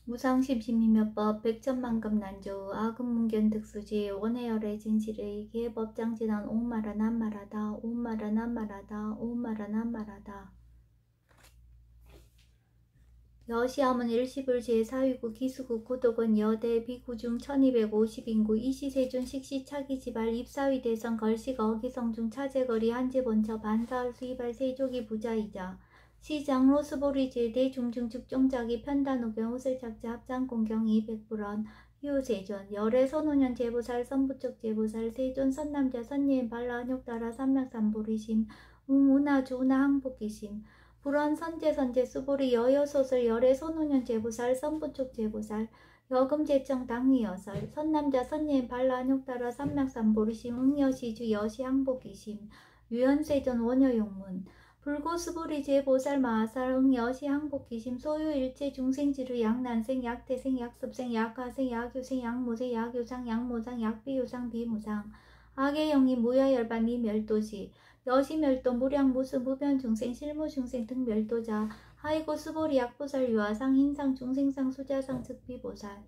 무상심심이며법 백천만급 난조 아금문견 득수지 원해열의 진실의 계법장진한 옥마라 난마라다 옥마라 난마라다 옥마라 난마라다. 여시함은 일시불 제4위구 기수국 고독은 여대 비구중 1250인구 이시세존 식시 차기지발 입사위 대선 걸식 어기성중 차제거리 한지본처 반사할 수이발 세조기 부자이자 시장 로스보리 제대 중중축종자기 편단우경 우슬착자 합장공경 200불원 희우세존 열애 선호년 제보살 선부쪽 제보살 세존 선남자 선예인 발라한욕따라 삼명삼보리심 우나주나 항복기심 불원 선제 수보리 여여소설 열애 선호년 제보살 선부쪽 제보살 여금제청 당위여설 선남자 선예인 발라한욕따라 삼명삼보리심 응여시주 여시 항복기심 유연세존 원여용문 불고수보리 제보살 마하살 응여시 항복기심 소유일체 중생지루 약난생 약태생 약습생 약화생 약유생 약모생 약유상 약모상 약비유상 비무상 악의영이 무야열반이 멸도시 여시멸도 무량무수 무변중생 실무중생 등 멸도자 하이고 수보리 약보살 유아상 흰상 중생상 수자상 즉비보살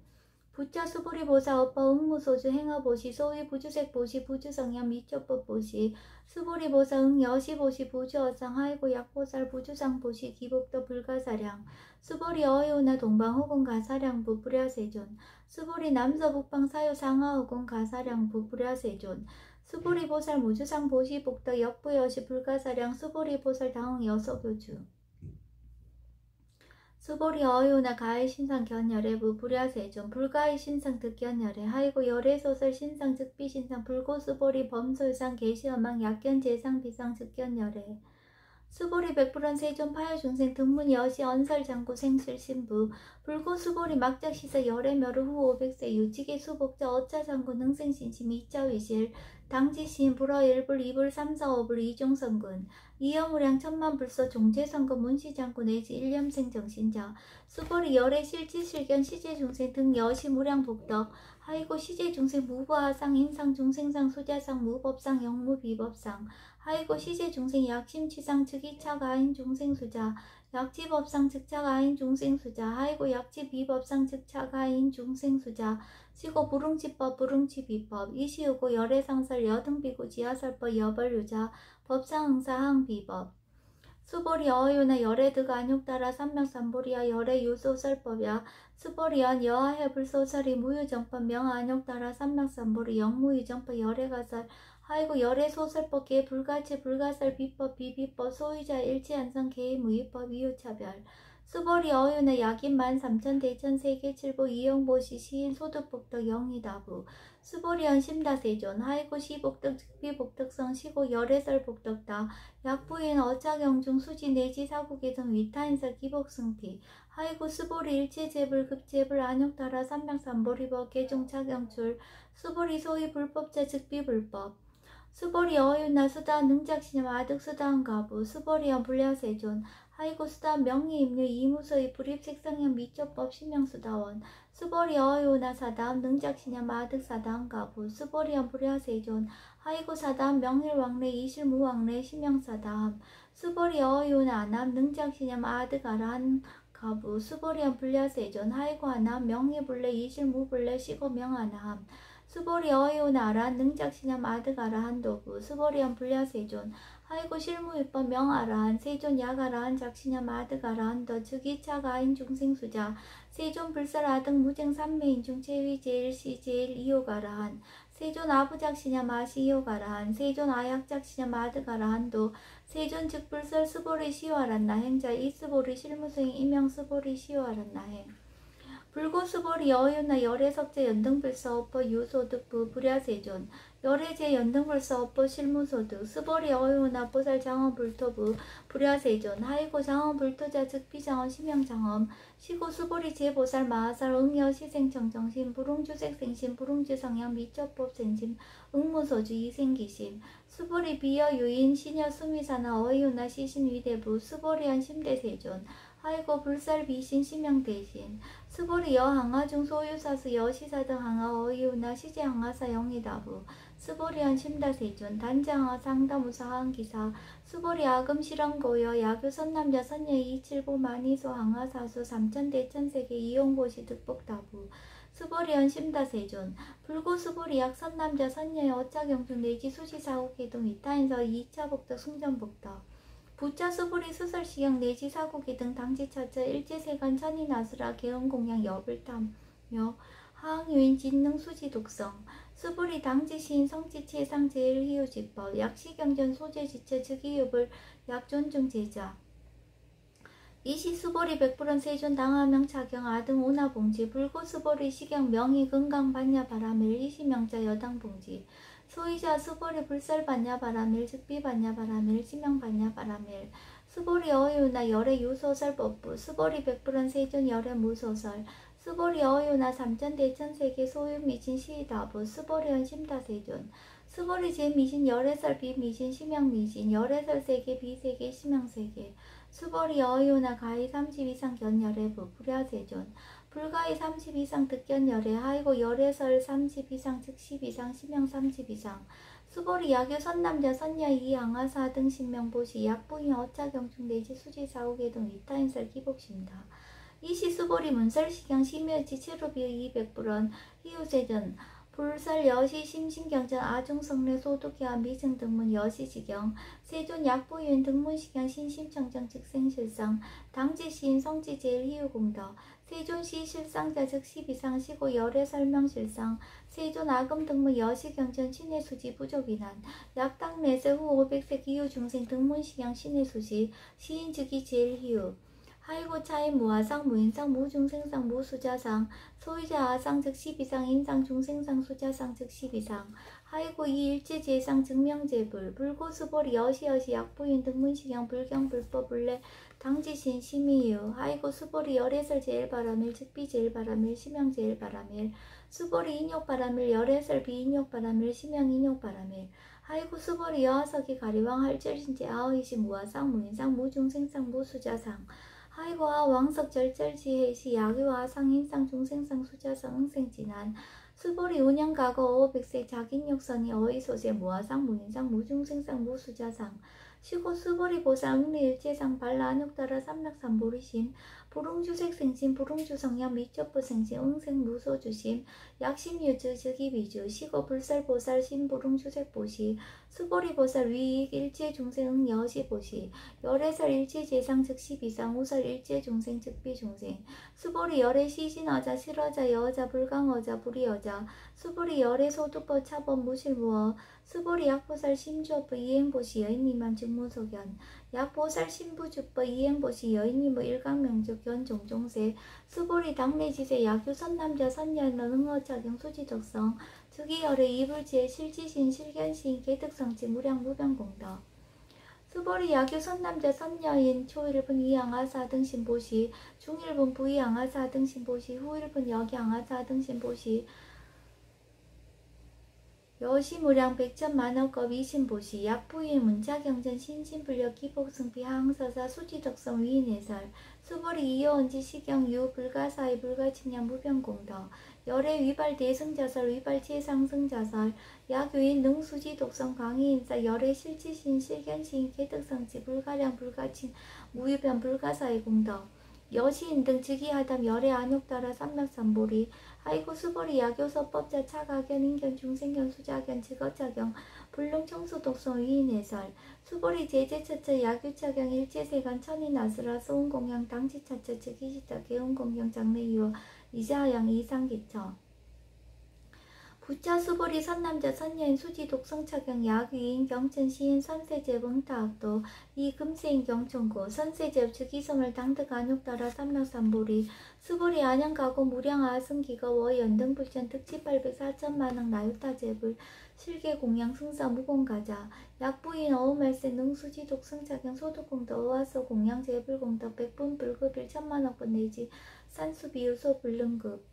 부자 수보리 보사 업보 응무소주 행어보시 소위 부주색 보시 부주성형 미초법 보시 수보리 보사 응여시 보시 부주어상 하이고 약보살 부주상 보시 기복도 불가사량 수보리 어이오나 동방호공 가사량부 불야세존 수보리 남서북방 사유 상하호공 가사량부 불야세존 수보리 보살 무주상 보시 복덕 역부여시 불가사량 수보리 보살 당흥 여서교주 수보리 어유나 가의 신상 견열애부 불야세존 불가의 신상 득견열애 하이고 열애소설 신상 즉비 신상 불고 수보리 범소유상 계시어망 약견 재상 비상 즉견열애 수보리 백불원 세존 파여중생 등문 여시 언설장구 생술 신부 불고 수보리 막작시사 열애멸우 후 500세 유직의 수복자 어짜장구 능생신심 이자위실 당지시인 불어 1불 2불 3, 4, 5불 이종성군 이여무량 천만불서 종제선거 문시장구 내지 일념생 정신자 수보리 열애 실지실견 시제중생 등 여시무량 복덕 하이고 시제중생 무부하상 임상중생상 수자상 무법상 영무비법상 하이고 시제중생 약심취상 즉이차가인 중생수자 약지법상 즉차가인 중생수자 하이고 약지비법상 즉차가인 중생수자 시고 부릉치법 부릉치비법 이시우고 열애상설 여등비구 지하설법 여벌유자 법상응사항비법 수보리 어유나 열애드가 안욕따라 삼명삼보리야 열애유소설법야 수보리연 여하해불소설이 무유정법 명안욕따라 삼명삼보리 영무유정법 열애가설 하이고 열애소설법 개불가치 불가설 비법 비비법 소유자 일치한성 개의무위법 이유차별 수보리 어유나 약인만 삼천 대천 세계칠보 이용보시 시인 소득복덕 영이다부 수보리연 심다세존 하이고 시복덕 즉비복덕성 시고 열애설복덕다 약부인 어차경중 수지 내지 사국에선 위타인설 기복승티 하이고 수보리 일체재불 급재불 안욕따라 삼명삼보리법 개종차경출 수보리 소위 불법자 즉비불법 수보리 어유나 수다 능작시념 아득수다한가부 수보리연 불야세존 하이고 수다 명의임류 이무소의 불입색상형 미초법 심명수다원 수보리 어유나 사다음 능작시념 아득사다한가부 수보리연 불야세존 하이고 사다음 명일왕래 이실무왕래 심명사다함 수보리 어유나 아남 능작시념 아득아라한 가부 수보리연 불야세존 하이고 아남 명의불래 이실무불래 시고 명하나함 수보리 어이오나 아라한 능작시념 아득아라한 도부 수보리연 불야세존 하이고 실무위법 명아라한 세존 약아라한 작시념 아득아라한 더 즉이차가인 중생수자 세존 불설아득 무쟁 삼매인중 제위 제일시 제일 이호가라한 세존 아부작시념 아시이호가라한 세존 아약작시념 아득아라한 도 세존 즉불설 수보리 시와란나 행자 이수보리 실무수행 이명수보리 시와란나 행 불고수보리 어유나 열애석제 연등불서 업보 유소득부 불야세존 열애제 연등불서 업보 실무소득 수보리 어유나 보살 장엄불토부 불야세존 하이고 장엄불토자 즉비장엄 심형장엄 시고 수보리 제보살 마하살 응여 시생청정심 불웅주색생심 불웅주성향 미처법 생심 응무소주 이생기심 수보리 비여 유인 시녀 수미사나 어유나 시신위대부 수보리한 심대세존 하이고 불살 비신 심형 대신 수보리 여항아중 소유사수 여시사 등 항아 어이우나 시제 항아사 영이다부 수보리한 심다세존 단장어 상담우사 항기사 수보리 아금 실험고여 야교 선남자 선녀 이칠보 만이소 항하사수 삼천대천세계 이용보시 득복다부 수보리한 심다세존 불고 수보리 약 선남자 선녀의 어차경중 내지 수시사후계동 이타인서 2차 복덕 숭전복덕 부자 수보리 수설시경 내지 사고기 등 당지차처 일제세간 천인아수라 개헌공양 여불탐며 하항유인 진능 수지독성 수보리 당지시인 성지체 상제일희우지법 약시경전 소재지체 즉이유불 약존중 제자 이시 수보리 백불원 세존 당하명 차경 아등 오나봉지 불고 수보리 시경 명의 건강 반야 바라밀 이시명자 여당 봉지 소이자 수보리 불설 반야 바라밀 즉비 반야 바라밀 지명 반야 바라밀 수보리 어유나 열애 유소설 법부 수보리 백불원 세존 열애 무소설 수보리 어유나 삼천대천세계 소유미신 시다부 수보리 헌심다세존 수보리 제미신 열애설 비미신 심양미신 열애설 세계 비세계 심양세계 수보리 어유나 가히 30 이상 견열애부 불야세존 불가히 30 이상 득견열애 하이고 열애설 30 이상 즉 10 이상 심양 30 이상 수보리 야교 선남자 선녀 이양하사 등 신명보시 약부인 어차경중 내지 수지사후계 등 이타인설 기복심다 이시 수보리 문설시경 심여지 체로비 200불원 희우세전 불설 여시 심신경전 아중성례 소득기와 미증 등문 여시지경 세존 약부인 등문시경 신심청정 즉생실상 당지시인 성지제일 희우공덕 세존시 실상자 즉 10이상 시고 열애 설명실상 세존 아금 등문 여시경전 신의수지 부족이난 약당 내세 후 500세 기후중생 등문시경 신의수지 시인 즉이 제일 희우 하이고 차이 무아상 무인상 무중생상 무수자상 소이자 아상 즉 10이상 인상 중생상 수자상 즉 10이상 하이고 이일체제상 증명제불 불고수보리 여시여시 약부인 등문시경 불경 불법 불례 당지신 심의유 하이고 수보리 열애설 제일바라밀 즉비 제일바라밀 심형 제일바라밀 수보리 인욕바라밀 열애설 비인욕바라밀 심형 인욕바라밀 하이고 수보리 여하석이 가리왕 할절신제 아의시 무아상 무인상 무중생상 무수자상 하이고아 왕석 절절지해시 야교와 상인상 중생상 수자상 응생진한 수보리 운영가거 어백세 자긴욕선이 어이소세 무아상 무인상 무중생상 무수자상 시고 수보리 보사 응리일제상 발라 안욕따라 삼락삼보리심 불웅주색생심 불웅주성양 미적부생심 응생 무소주심 약심유주 즉이비주 시고 불설보살 신불웅주색보시 수보리보살 위익 일체중생 여시보시 열애설 일체재상 즉 10이상 우설 일체중생 즉비중생 수보리 열애 시신어자 실어자 여자 불강어자 불이어자 수보리 열애 소두법 차법 무실무어 수보리 약보살 심주업부 이행보시 여인미만 즉무소견 약보살 신부주법 이행보시 여인미무 일강명족 견종종세 수보리 당내지세 야규 선남자 선녀는 응어작용 수지적성 즉이열의 이불지의 실지신 실견신 개득성지 무량무변공덕 수보리 야규 선남자 선녀인 초일분 이양하사 등신보시 중일분 부이양하사 등신보시 후일분 여기양하사 등신보시 여시무량 백천만억겁 이신보시 약부인 문자경전 신신불력 기복승비 하항서사 수지덕성 위인해설 수보리 이여원지 시경유 불가사의 불가침량 무변공덕 열애 위발 대승자설 위발 최상승자설 야교인 능수지 독성 광희인사 열애 실지신 실견신 개득성지 불가량 불가침 무유변 불가사의 공덕 여시인 등 즉위하담 열애 안욕따라 삼락삼보리 하이고 수보리 야교서법자 차가견 인견 중생견 수자견 직어차경 불능청수독성 위인해설 수보리 제제처처 야규차경 일제세간 천인아수라 소운공양 당지차처 즉이시타 개운공경 장래이호 이자양 이상기처 부차 수보리 선남자 선녀인 수지 독성차경 야귀인 경천 시인 선세제ብ 응타학도 이금세인 경천고 선세제ብ 즉이성을 당득 안욕따라 삼락삼보리 수보리 안양가고 무량아 승기거워 연등불천 특치 800 4천만억 나유타제불 실계공양 승사 무공가자 약부인 어우말세 능수지 독성차경 소득공덕 어와서 공양제불공덕 백분불급 1천만억분 내지 산수비유소 불능급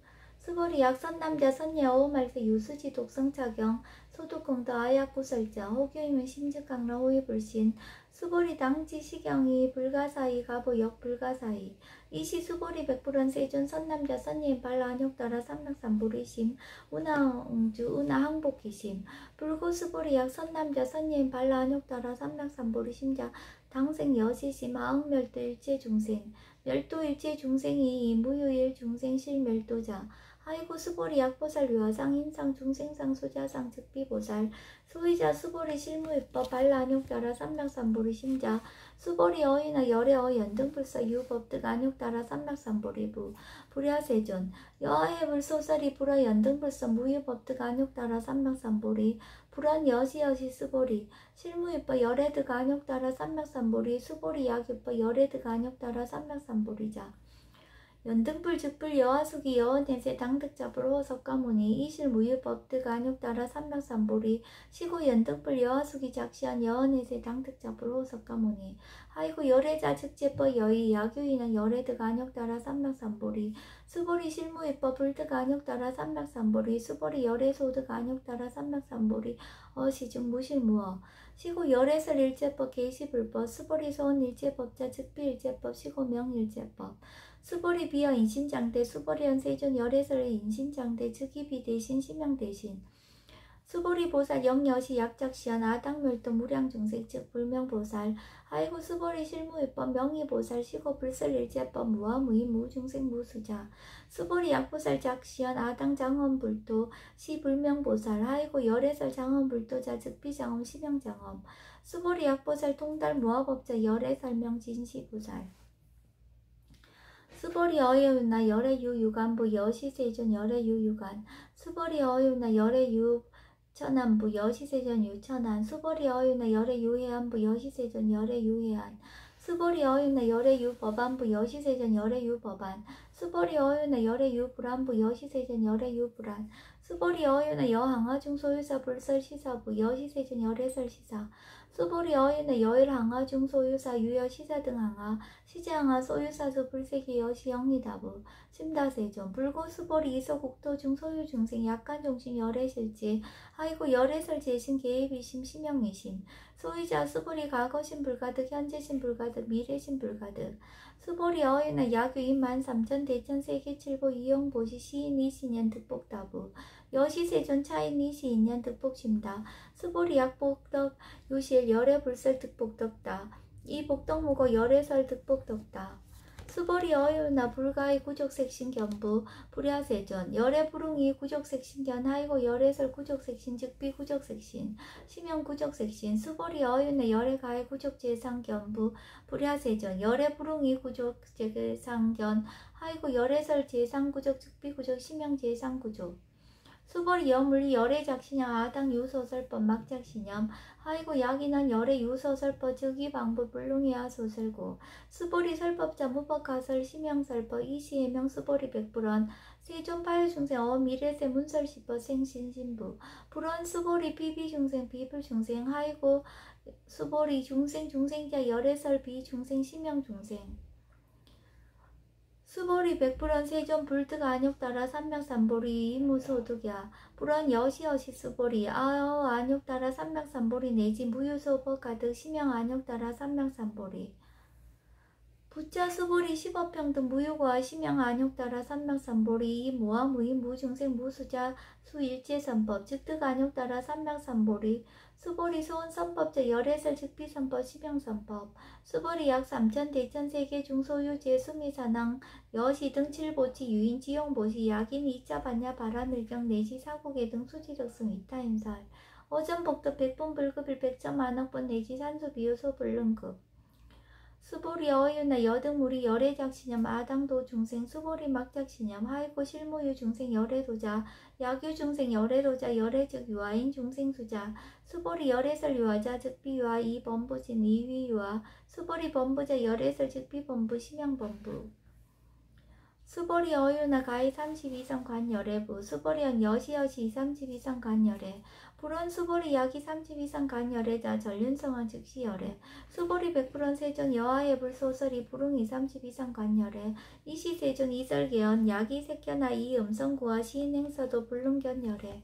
수보리 약선남자 선녀 어우말세 유수지 독성차경 소득공덕 아약구설자 호교이면 심즉강라 호위불신 수보리 당지 시경이 불가사의 가보 역불가사의 이시 수보리 백불원 세존 선남자 선예인 발라안욕 따라 삼맥삼보리심 운하응주 운하항복기심 불고 수보리 약 선남자 선예인 발라안욕 따라 삼맥삼보리심자 당생 여시심 아흥멸도 일체중생 멸도 일체중생이 무유일 중생 실멸도자 하이고 수보리 약보살 유화상 인상 중생상 소자상 즉비보살 소이자 수보리 실무입법 발라안욕 따라 삼맥삼보리 심자 수보리 어이나 열애 어이 연등불사 유법득 안욕 따라 삼맥삼보리 부 불야세존 여하의 불소설이 불화 연등불사 무유법득 안욕 따라 삼맥삼보리 불안 여시여시 수보리 실무입법 열애득 안욕 따라 삼맥삼보리 수보리 약유법 열애득 안욕 따라 삼맥삼보리자 연등불 즉불 여하수기 여원예세 당득자불 호석가무니 이실무유법득 안욕 따라 삼맥삼보리 시고 연등불 여하수기 작시한 여원예세 당득자불 호석가무니 하이고 열애자 즉제법 여의 야규이나 열애득 안욕 따라 삼맥삼보리 수보리 실무입법 불득 안욕 따라 삼맥삼보리 수보리 열애소득 안욕 따라 삼맥삼보리 어시중 무실무어 시고 열애설 일제법 계시불법 수보리 소원 일제법자 즉비 일제법 시고 명일제법 수보리 비어 인신장대 수보리 연세존 열애설의 인신장대 즉이비 대신 심양 대신 수보리 보살 영여시 약작시한 아당멸도 무량중생 즉 불명보살 하이고 수보리 실무입법 명의보살 시고 불설일제법 무아무이 무중생 무수자 수보리 약보살 작시한 아당장엄불도 시 불명보살 하이고 열애설 장엄불도자 즉 비장엄 심양장엄 수보리 약보살 통달 무아법자 열애설명 진시보살 수보리 어여윤나 열애유 유간부 여시세존 열애유 유간 수보리 어여윤나 열애유 천안부 여시세존 유천안 수보리 어여윤나 열애유 해안부 여시세존 열애유 해안 수보리 어여윤나 열애유 법안부 여시세존 열애유 법안 수보리 어여윤나 열애유 불안부 여시세존 열애유 불안 수보리 어여윤나 여항아중 소유사 불설 시사부 여시세존 열애설 시사 수보리 어이나 여일 항아 중 소유사 유여 시사 등 항아 시제항아 소유사수 불세기 여시 영리다부 심다세존 불고 수보리 이소국도 중 소유 중생 약간 종심 열애실지 하이고 열애설 재신 계입이심 심영이심 소유자 수보리 과거심 불가득 현재심 불가득 미래심 불가득 수보리 어이나 야규 23,000 대천 세계 칠보 이용보시 시인 이시년 득복다부 여시세존 차인 이시 인년 득복심다 수보리 약복덕 요실 열애불설 득복덕다 이 복덕무고 열애설 득복덕다 수보리 어유나 불가의 구족색신 견부 불야세존 열애부릉이 구족색신 견하이고 열애설 구족색신 즉비 구족색신 심형 구족색신 수보리 어유나 열애가의 구족재상 견부 불야세존 열애부릉이 구족재상 견 하이고 열애설 재상 구족 즉비 구족 심형 재상 구족 수보리 여물리 열애 작신형 아당 유소설법 막작신념 하이고 약인한 열애 유소설법 즉이 방법 불능이야 소설고 수보리 설법자 무법가설 심형설법 이시해명 수보리 백불원 세존 파유중생 어미래세 문설시법 생신신부 불원 수보리 비비중생 비불중생 하이고 수보리 중생 중생자 열애설 비중생 심형중생 수보리 백불원 세존 불득 안욕 따라 삼맥삼보리 이무소득야 불원 여시여시 수보리 아어 안욕 따라 삼맥삼보리 내지 무유소법 가득 심형 안욕 따라 삼맥삼보리 부자 수보리 십업평등 무유과 심형 안욕 따라 삼맥삼보리 이무아 무이 무중생 무수자 수일제선법 즉득 안욕 따라 삼맥삼보리 수보리 소원선법자 열애설 즉비선법 심형선법 수보리 약 3,000 대천 세계 중소유 제수미사낭 여시 등 칠보치 유인 지용보시 약인 2자 반야 바라밀경 내시 사고계 등 수지적승 이타임살 어전복도 백분 불급일 100점 만억분 내지 산수 비효소 불능급 수보리 어유나 여등무리 열애작신념 아당도 중생 수보리 막작신념 하이고 실무유 중생 열애도자 약유 중생 열애도자 열애즉 유아인 중생수자 수보리 열애설 유아자 즉비유아 이범부진 이위유아 수보리 범부자 열애설 즉비범부 심양범부 수보리 어유나 가히 32상 관열애부 수보리연 여시여시 32상 관열애 불원 수보리 약이 32상 간열애자 전륜성한 즉시열애 수보리 백불원 세존 여하의 불소설이 불응이 32상 간열애 이시세존 이설계연 약이 색견하 이음성구와 시인행서도 불능견열애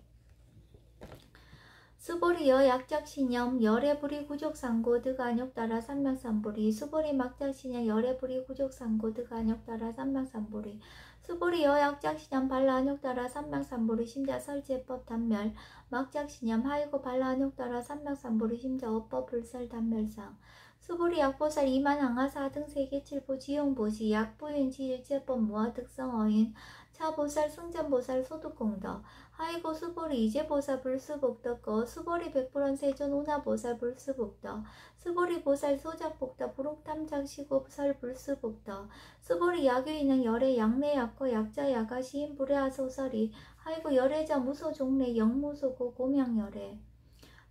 수보리여 약작신염 열애불이 구족상고 드간욕따라 삼맥삼보리 수보리 막작신염 열애불이 구족상고 드간욕따라 삼맥삼보리 수보리여 약작신염 발라한욕따라 삼맥삼보리 심자 설제법 단멸 막작신염 하이고 발라한욕따라 삼맥삼보리 심자 어법 불설 단멸상 수보리 약보살 이만항하사 등 세계칠보 지용보시 약부인지 일제법 무화 특성어인 차보살 승전보살 소득공덕 하이고 수보리 이제보살 불수복덕거 수보리 백불원 세존 운하보살 불수복덕 수보리 보살 소작복덕 부록탐작시고 설 불수복덕 수보리 야규인은 열애 양내 약거 약자 야가 시인 불애하 소설이 하이고 열애자 무소 종래 영무소고 고명열애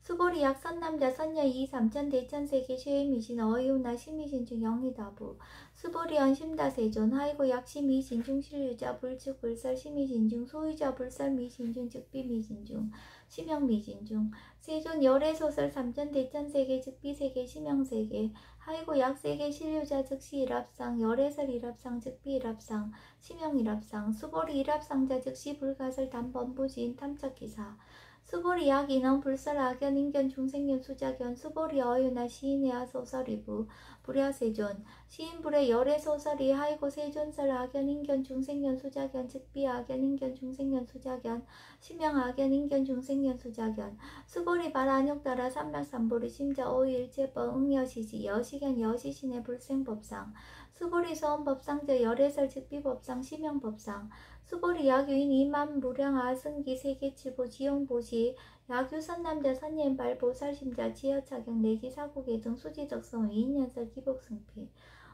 수보리 약 선남자 선녀 이 삼천 대천세계 쉐미신 어이우나 심이신중 영이다부 수보리 언심다세존 하이고 약심이신중 실유자 불축 불설 심이신중 소유자 불설 미신중 즉비미신중 심형미신중 세존 열애소설 삼천 대천세계 즉비세계 심형세계 하이고 약세계 실유자 즉시 일합상 열애설 일합상 즉비 일합상 심형 일합상 수보리 일합상자 즉시 불가설 단번부지인 탐착기사 수보리 약인원 불설 악연 인견 중생견 수자견 수보리 어유나 시인의하 소설이부 불야세존 시인불의 열애 소설이 하이고 세존설 악연 인견 중생견 수자견 즉비 악연 인견 중생견 수자견 심형 악연 인견 중생견 수자견 수보리 발안욕따라 삼맥삼보리 심자 오일제법 응여시지 여시견 여시신의 불생법상 수보리 소원법상제 열애설 즉비법상 심형법상 수보리 야규인 이만 무량 아승기 세계칠보 지용보시 야규 선남자 선예인발 보살심자 지여차경 내지 사국의 등 수지적성 위인연설 기복승피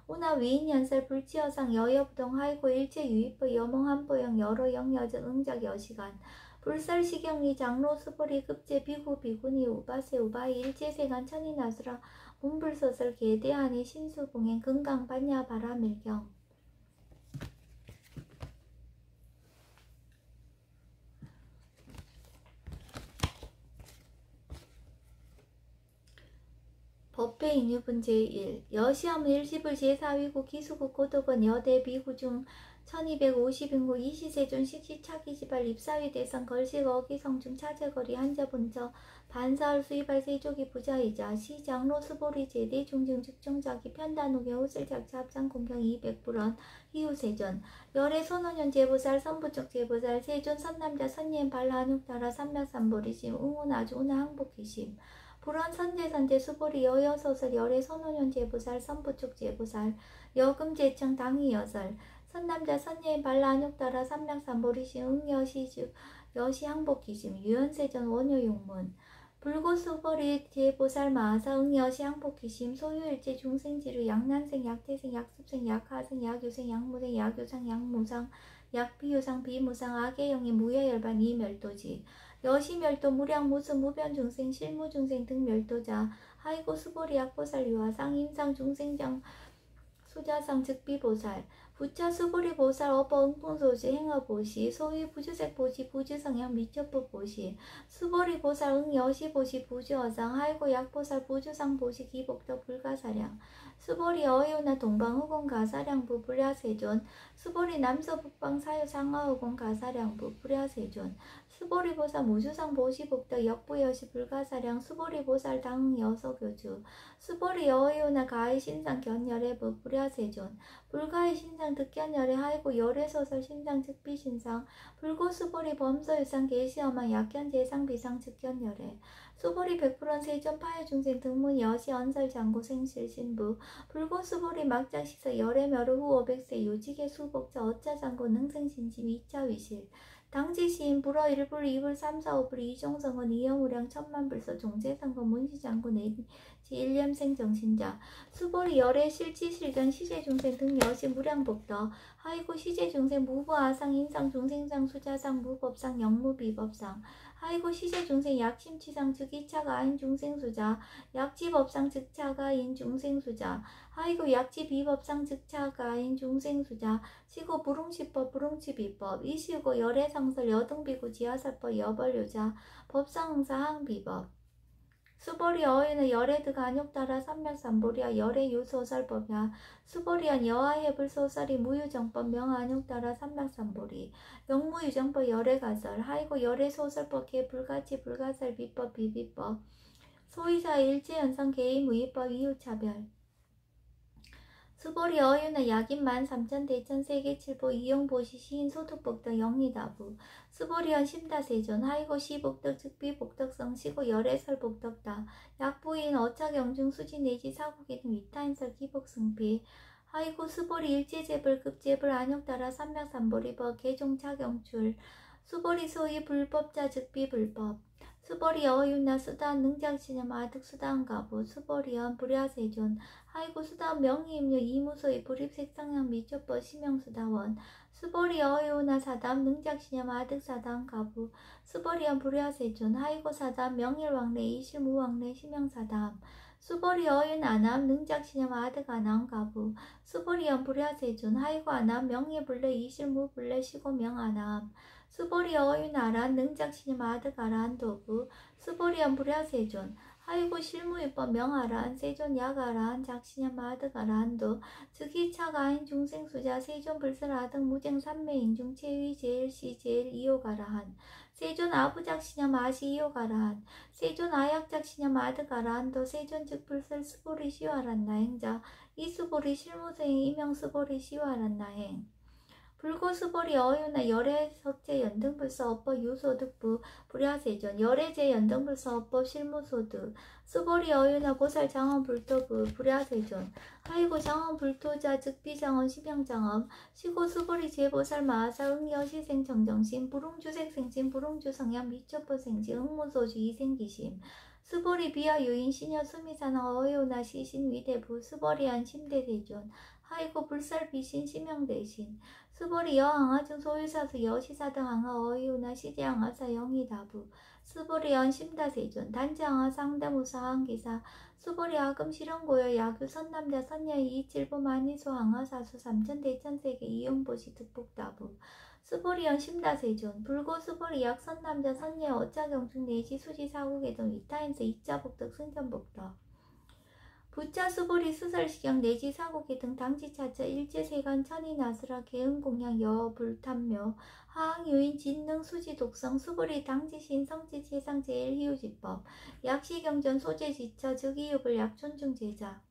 운하 위인연설 불지여상 여여부동 하이고 일체유입부 여몽한보영 여러 영여적 응작 여시간 불설시경리 장로 수보리 급제 비구 비구니 우바세 우바이 일제세간 천인아수라 문불소설 계대하니 신수봉행 금강반야 바라밀경 법회 인유분 제1 여시함은 일시불 제4위고 기수국 고독은 여대 비구중 1250인구 이시세존 식시차기지발 입사위 대상 걸식 어기성중 차제거리 한자분처 반사월 수입할 세족이 부자이자 시장로 수보리 제대 중증 즉정자기 편단후계 호슬작차 합장공경 200불원 희우세존 열애 손원현 제보살 선부적 제보살 세존 선남자 선예인 발라한육따라 삼맥삼보리심 응원아주 운하 항복기심 불원 선제선제 수보리 여여소설 열애 선원현 제보살 선부축 제보살 여금제청 당위여설 선남자 선예인 발라한욕따라 삼맥삼보리심 응여시주 여시항복기심 유연세전 원효용문 불고수보리 제보살 마하사 응여시 항복기심 소유일제 중생지루 약난생 약태생 약습생 약하생 약유생 약무생 약유상 약무상 약비유상 비무상 악의영의 무여열반 이멸도지 여시멸도 무량무수 무변중생 실무중생 등 멸도자 하이고 수보리 약보살 유화상 임상 중생장 수자상 즉비보살 부차 수보리 보살 어버 응풍소시 행어보시 소위 부주색보시 부주성형 미첩법보시 수보리 보살 응여시보시 부주어상 하이고 약보살 부주상보시 기복덕 불가사량 수보리 어이오나 동방후공 가사량부 불야세존 수보리 남서북방 사유상하후공 가사량부 불야세존 수보리 보살 무주상 보시복덕 역부여시 불가사량 수보리 보살 당응 여서교주 수보리 어이오나 가히 신상 견열애부 불야세존 불가히 신상 득견열애 하이고 열애소설 신상 즉비신상 불고수보리 범서유상 계시어망 약견재상 비상 즉견열애 수보리 백불원 세존 파해중생 등문 여시 언설장고 생실신부 불고수보리 막장시서 열애멸후 후 500세 요직의 수복자 어짜장고 능생신심 2차 위실 당지시인 불어 1불 2불 3, 4, 5불 이종성은 이영우량 천만불서 종재상거 문시장고 내지 일념생 정신자 수보리 열애 실지실견 시제중생 등 여시 무량복덕 하이고 시제중생 무부아상 인상중생상 수자상 무법상 영무비법상 하이고 시제중생 약심치상 즉 2차가 아인 중생수자 약지법상 즉차가 아인 중생수자 하이고 약지비법상 즉차가 아인 중생수자 시고 불응시법 불응치비법 이시고 열애상설 여등비구 지하설법 여벌유자 법상응사 항비법 수보리 어에는 열애드 간욕따라 삼맥삼보리야 열애 유소설법이야. 수보리한 여하해불 소설이 무유정법 명한욕따라 삼맥삼보리 영무유정법 열애가설 하이고 열애소설법 개불가치 불가설 비법 비비법 소이사 일제현상 개의무의법 이유차별 수보리 어유나 약인만 삼천대천 세계칠보 이용보시 시인소득복 등 영리다부 수보리언 심다세존 하이고 시복덕 즉비복덕성 시고 열애설복덕다 약부인 어차경중 수지내지 사국이 등 위타인설 기복승비 하이고 수보리 일제재벌 급재벌 안욕따라 삼맥삼보리법 개종차경출 수보리 소위 불법자 즉비불법 수보리 어유나 수단 능장치념 아득 수단 가부 수보리언 불야세존 하이고 수단 명의임료 이무소의 불입색상량 미초법 심형수다원 수보리 어유나 사담 능장치념 아득 사단 가부 수보리언 불야세존 하이고 사담 명일왕래 이실무왕래 심형사담 수보리 어윤 아남 능장치념 아득 아남 가부 수보리언 불야세존 하이고 아남 명예불래 이실무불래 시고명 아남 수보리 어윤 아란 능장치념 아득 아란 도부 수보리언 불야세존 하이고 실무입법 명아란 세존 약아란 작치념 아득 아란도 즉이차가인 중생수자 세존 불설 아득 무쟁 삼매인중 체위 제일 시 제일 이호가라한 세존 아부작치념 아시 이호가라한 세존 아약작치념 아득 아란도 세존 즉불설 수보리 시와란 나행자 이수보리 실무생 이명수보리 시와란 나행 불고수보리 어유나 열애석제 연등불서 업법 유소득부 불야세존 열애제 연등불서 업법 실무소득 수보리 어유나 고살 장원 불토부 불야세존 하이고 장원 불토자 즉비장원 심형장엄 시고 수보리 제보살 마하사 응여시생 정정심 불웅주색생심 불웅주성향 미초포생지 응무소주 이생기심 수보리 비하 유인 시녀 수미사나 어유나 시신 위대부 수보리안 심대대존 하이고 불살 비신 심형대신 수보리 여항하증 소유사수 여시사 등 항하 어이우나 시제항하사 영이다부 수보리언 심다세존 단지항하 상대무사 항기사 수보리 하금 실현고여 야규 선남자 선녀의 이칠보 만이소 항하사수 삼천대천세계 이용보시 득복다부 수보리언 심다세존 불고 수보리 약 선남자 선녀의 어짜경중 내지 수지 사국의 등 위타인세 이자복덕 승전복덕 부차 수보리 수설시경 내지 사고계 등 당지차처 일제세간 천이나스라 개응공양 여불탐묘 하항유인 진능 수지 독성 수보리 당지신 성지 세상 제일희우지법 약시경전 소재지처 즉이유불 약촌중제자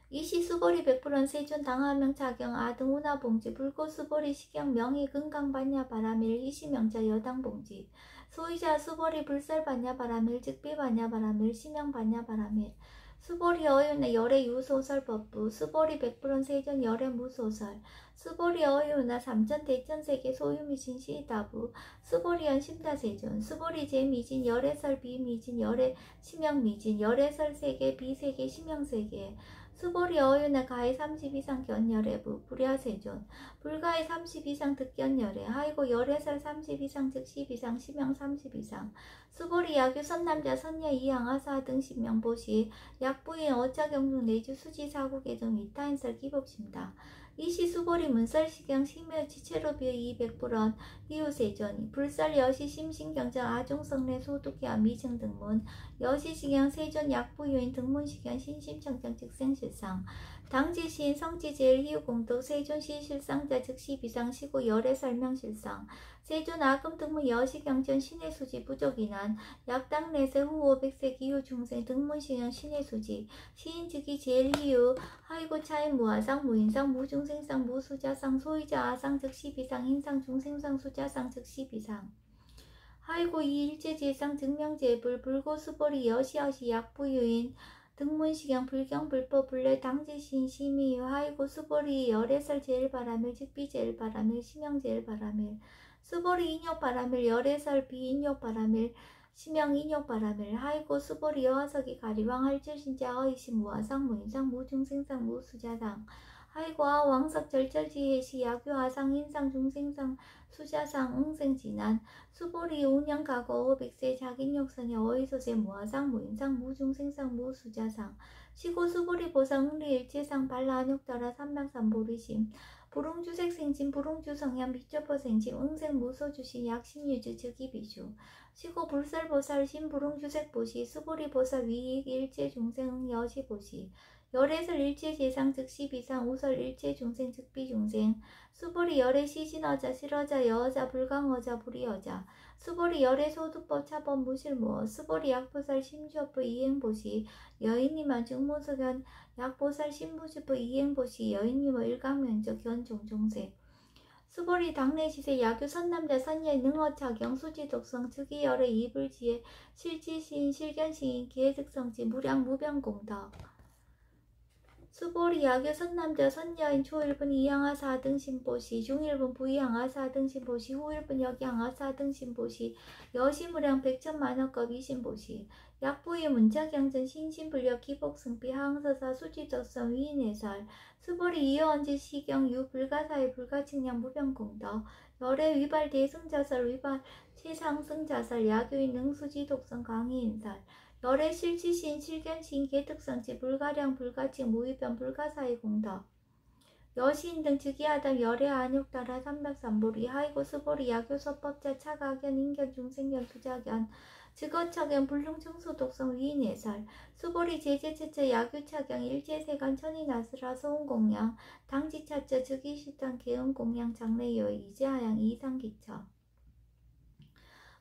이시 수보리 백불원 세존 당하명 자경 아등 운하봉지 불고 수보리 시경 명의 금강반야 바라밀 이시명자 여당봉지 소이자 수보리 불설반야 바라밀 즉비반야 바라밀 시명반야 바라밀 수보리 어유나 열애 유소설법부 수보리 백불원 세존 열애 무소설 수보리 어유나 삼천대천세계 소유미진 시다부 수보리언 심다세존 수보리 제미진 열애설 비미진 열애 심형미진 열애설 세계 비세계 심형세계 수보리 어유나 가해 30 이상 견열애부 불야세존 불가해 30 이상 득견열애 하이고 열애설 30 이상 즉 10 이상 심형 30 이상 수보리 야규 선남자 선녀 이항하사 등 신명보시 약부인 어짜경중 내주 수지 사국의 등 위타인설 기복심다 이시 수보리 문설시경 심여치 체로비의 200불원 이후세존 불설 여시 심신경정 아종성내 소득야 미증 등문 여시시경 세존 약부유인 등문시경 신심청정 즉생실상 당지시인 성지제일 희우공덕 세존시 실상자 즉시 비상시고 열애 설명실상 세존 아금 등문 여시경전 신의수지 부족인한 약당내세 후 500세 기후 중생 등문시경 신의수지 시인즉이 제일 희우 하이고 차인 무아상 무인상 무중생상 무수자상 소이자 아상 즉시 비상 인상 중생상 수자상 즉시 비상 하이고 이일제지상 증명제불 불고수보리 여시여시 약부유인 등문시경 불경불법 불례 당지신 심의유 하이고 수보리 열애설 제일바라밀 즉비제일바라밀 심형제일바라밀 수보리 인욕바라밀 열애설 비인욕바라밀 심형인욕바라밀 하이고 수보리 여하석이 가리왕 할질신자 어이신 무아상 무인상 무중생상 무수자상 하이고 왕석 절절지혜시 야교 아상 인상 중생상 수자상 응생진안 수보리 운양가고 백세 자긴욕선이 어이소세 무아상 무인상 무중생상 무수자상 시고 수보리 보상 응리일체상 발라안욕따라 삼명삼보리심 불웅주색생진 불웅주성향 미쩌퍼생진 응생무소주시 약신유주 즉이비주 시고 불살보살 신불웅주색보시 수보리보살 위익 일체중생 여시보시 열애설 일체재상 즉시비상 우설 일체중생 즉비중생 수보리 열애 시진어자 실어자 여어자 불강어자 불이어자 수보리 열애 소두법 차법 무실무어 수보리 약보살 심주어법 이행보시 여인이만 증모석연 약보살 신부주법 이행보시 여인이뭐 일강면적 견종종세 수보리 당내시세 야교 선남자 선녀의 능어차경 수지독성 즉이열애 이불지혜 실지시인 실견시인 기회득성지 무량 무병공덕 수보리 야교 선남자 선녀인 초일분 이양하 4등 신보시 중일분 부이양하 4등 신보시 후일분 역양하 4등 신보시 여시무량 백천만원급 이신보시 약부의 문자경전 신신불력 기복승비 하항서사 수지적성 위인해설 수보리 이어언지 시경 유불가사의 불가측량 무병공덕 열애 위발 대승자설 위발 최상승자설 야교인 능수지 독성 강의인설 열애 실지신 실견신 개특성지 불가량 불가칭 무위변 불가사의 공덕 여시인 등 즉위하다 열애 안욕따라 삼백삼보리 하이고 수보리 야교서법자 차가견 인견 중생견 투자견 즉어차견 불능청소 독성 위인해설 수보리 제재체체 야교차경 일제세간 천인아스라 소음공양 당지차처 즉위식당 개음공양 장래여 이제하양 이상기처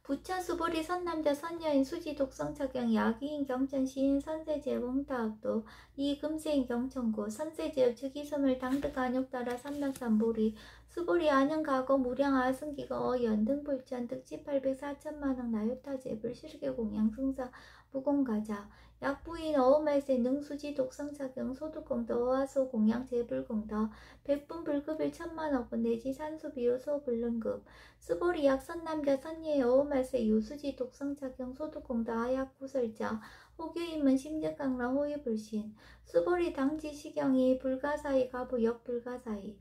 부처 수보리 선남자 선녀인 수지 독성차경 야기인 경천 시인 선세제 몽타학도 이금세인 경천고 선세제업 즉위섬을 당득 안욕따라 삼명삼보리 수보리 안영가거 무량 아승기가 어연등불천 득지 800 4천만원 나요타제 불실계 공양 승사 무공가자 약부인 어음말세 능수지 독성차경 소득공도 어하소 공양 재불공도 백분 불급일 1000만억분 내지 산수비요 소불능급 수보리 약선남자 선예의 어음말세 유수지 독성차경 소득공도 아약구설자 호교인문 심적강라 호유불신 수보리 당지시경이 불가사의 가부 역불가사의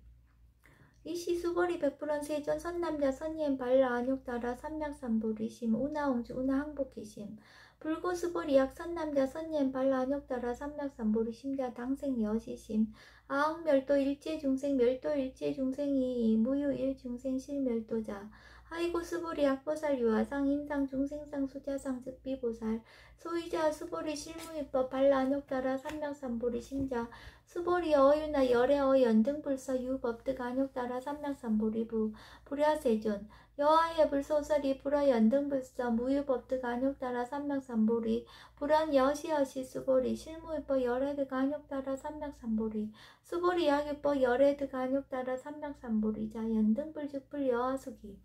이시 수보리 백불원 세존 선남자 선예인 발라 안욕따라 삼명삼보리심 우나옹주 우나항복희심 불고수보리 약선남자 선예인 발라 안욕따라 삼명삼보리 심자 당생 여시심 아흥멸도 일체중생 멸도 일체중생이 무유일중생 실멸도자 하이고 수보리 약보살 유아상 인상 중생상 수자상 즉비보살 소이자 수보리 실무입법 발라 안욕따라 삼명삼보리 심자 수보리 어유나 열애 어연등불서 유법득 안욕따라 삼명삼보리부 불야세존 여하의 불소설이 불어연등불서 무유법득 안욕따라 삼명삼보리 불안 여시여시 수보리 실무입법 열애득 안욕따라 삼명삼보리 수보리 약유법 열애득 안욕따라 삼명삼보리자 연등불즉불 여하수기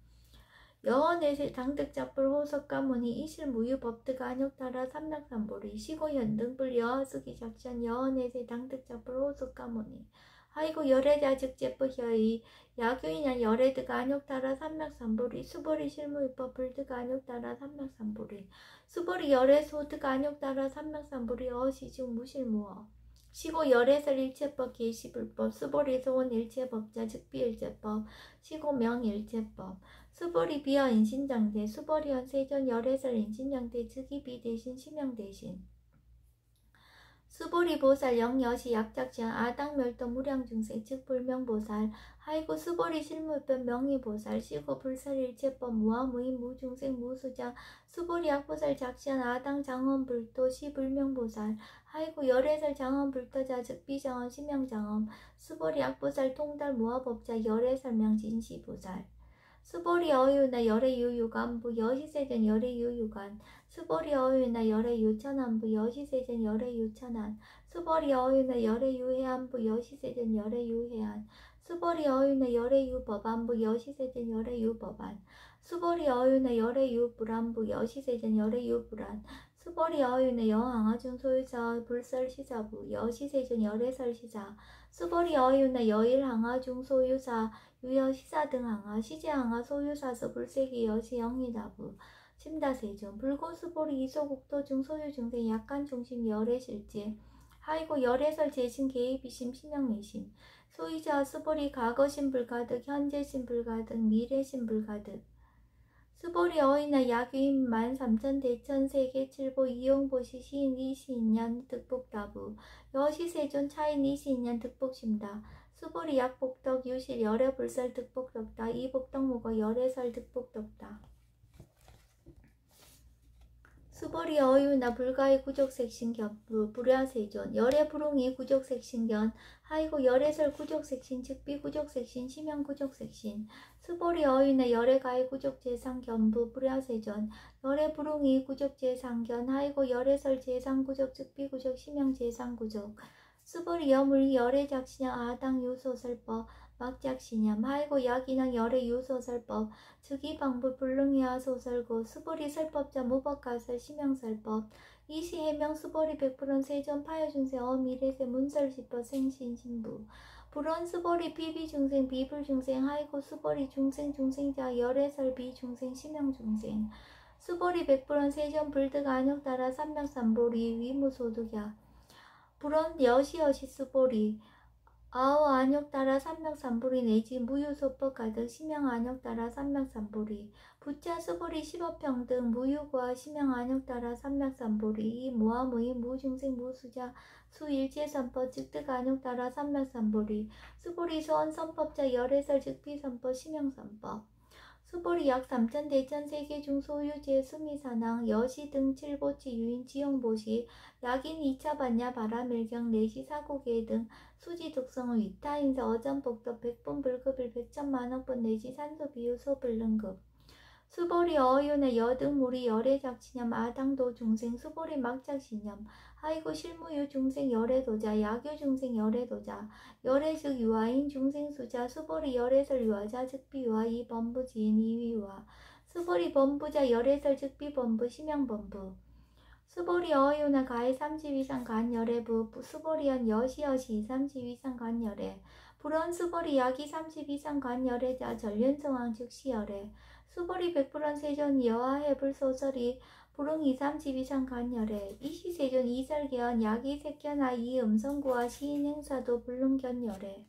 여원에세 당득작불 호석가문이 이실무유법득 안욕따라 삼명삼보리 시고연등불 여하수기 작전 여원에세 당득작불 호석가문이 하이고 열애자 즉제법혀의 야교인한 열애득 안욕따라 삼명삼보리 수보리 실무유법 불득 안욕따라 삼명삼보리 수보리 열애소득 안욕따라 삼명삼보리 어시중 무실무어 시고 열애설 일체법 계시불법 수보리 소원 일체법자 즉비일체법 시고 명일체법 수보리 비어 인신장대 수보리원 세존 열애설 인신장대 즉이비 대신 심형 대신 수보리 보살 영여시 약작지한 아당멸도 무량중생 즉 불명보살 하이고 수보리 실무법 명의보살 시고 불설일체법 무아무인 무중생 무수자 수보리 약보살 작시한 아당 장엄불도 시불명보살 하이고 열애설 장엄불도자 즉 비장엄 심명장엄 수보리 약보살 통달 무아법자 열애설명 진시보살 수보리 어유나 열애 유유간부 여시세전 열애 유유간 수보리 어유나 열애 유천안부 여시세전 열애 유천안 수보리 어유나 열애 유해안부 여시세전 열애 유해안 수보리 어유나 열애 유법안부 여시세전 열애 유법안 수보리 어유나 열애 유불안부 여시세전 열애 유불안 수보리 어유나 여항아중 소유사 불설시사부 여시세전 열애설시사 수보리 어유나 여일항아중 소유사 유여시사 등 항아 시제항아 소유사서 불세기 여시 영희다부 심다세존 불고수보리 이소국도 중 소유중생 약간중심 열애실제 하이고 열애설 재신 개입이심 신영내심 소유자 수보리 과거 신불 가득 현재 신불 가득 미래 신불 가득 수보리 어이나 약유인 13,000대천 세계 칠보 이용보시 시인 이시인년 득복다부 여시세존 차인 이시인년 득복심다 수보리 약복덕 유실 열애불설 득복덕다 이복덕무거 열애설 득복덕다 수보리 어유나 불가의 구족색신견 불야세존 열애 불웅이 구족색신견 하이고 열애설 구족색신 즉비 구족색신 심형 구족색신 수보리 어유나 열애 가의 구족재상견부 불야세존 열애 불웅이 구족재상견 하이고 열애설 재상구족 즉비 구족 심형 재상구족 수보리 여물 열애 작신형 아당 유소설법 막작신념 하이고 약인왕 열애 유소설법 즉이방부 불능이하 소설고 수보리 설법자 무법가설 심형설법 이시해명 수보리 100% 세전 파여중생 어미래세 문설시법 생신신부 불원 수보리 비비중생 비불중생 하이고 수보리 중생중생자 열애설 비중생 심형중생 수보리 100% 세전 불득 안욕따라 삼명삼보리 위무소득야 불원 여시여시 수보리 아오 안욕따라 삼명삼보리 내지 무유소법 가득 심형 안욕따라 삼명삼보리 부자 수보리 10억평등 무유과 심형 안욕따라 삼명삼보리 이 무아무이 무중생 무수자 수일제선법 즉득 안욕따라 삼명삼보리 수보리 소원선법자 열애설 즉비선법 심형선법 수보리 약 3,000대천 세계중 소유제 수미사낭 여시 등 칠보치 유인 지용보시 약인 2차 반야 바라밀경 내시 사고계 등 수지 독성의 위타인사 어전복덕 백분 불급일 백천만억분 내지 산소비유 소불능급 수보리 어유나 여등 무리 열애작신념 아당도 중생 수보리 막작신념 하이고 실무유 중생 열애도자 약유 중생 열애도자 열애즉 유아인 중생수자 수보리 열애설 유아자 즉비유아 이범부지인 이위유아 수보리 범부자 열애설 즉비범부 심형범부 수보리 어유나 가해 30 이상 간열애부 수보리연 여시여시 30 이상 간열애 불원 수보리 약이 30 이상 간열애자 전륜성왕 즉시열애 수보리 100% 세존 여하해불 소설이 불응 2, 30 이상 간열애 이시세존 이설견 약이 색견아 이 음성구와 시인행사도 불능견열애